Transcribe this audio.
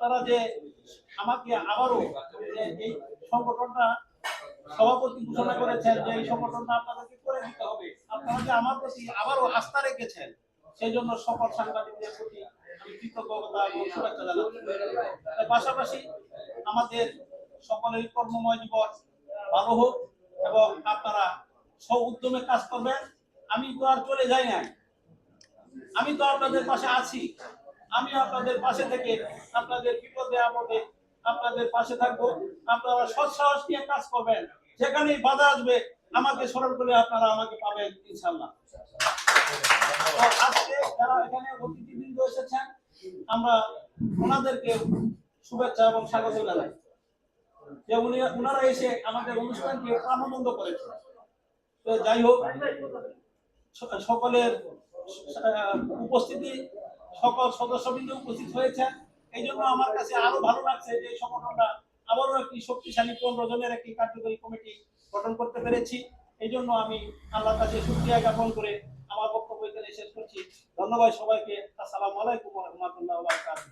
আপনারা যে আমাকে আবারও এই সংগঠনটা সভাপতি ঘোষণা করেছেন যে এই সংগঠনটা আপনাদেরকে করে দিতে হবে, আপনারা যে আমার প্রতি আবারও আস্থা রেখেছেন, সেই জন্য সকল সাংবাদিকদের প্রতি আমি কৃতজ্ঞতা এবং শুভেচ্ছা জানাচ্ছি। পাশাপাশি আমাদের সকলের কর্মময় জীবন ভালো হোক এবং আপনারা সব উদ্যমে কাজ করবেন। আমি তো আর চলে যাই নাই, আমি তো আপনাদের পাশে আছি। আমি আপনাদের পাশে থেকে আপনাদের বিপদে আপদে আপনাদের পাশে থাকবো। আপনারা সৎ সাহস নিয়ে কাজ করবেন, যেখানেই বাধা আসবে আমাকে স্মরণ করে আপনারা আমাকে পাবেন ইনশাআল্লাহ। তো আজকে যারা এখানে অতিথিবৃন্দ এসেছেন, আমরা ওনাদেরকে শুভেচ্ছা এবং স্বাগত জানাই যে ওনারা এসে আমাদের অনুষ্ঠানকে প্রাণবন্ত করেছেন। তো যাই হোক, সকলের উপস্থিতি, সকল সদস্যবৃন্দ উপস্থিত হয়েছেন, এই জন্য আমার কাছে আরো ভালো লাগছে যে সংগঠনটা আবারও একটি শক্তিশালী 15 জনের একটি কার্যকরী কমিটি গঠন করতে পেরেছি। এই জন্য আমি আল্লাহর কাছে শুকরিয়া জ্ঞাপন করে আমার বক্তব্য এখানে শেষ করছি। ধন্যবাদ সবাইকে। আসসালামু আলাইকুম ওয়া রাহমাতুল্লাহি ওয়া বারাকাতুহু।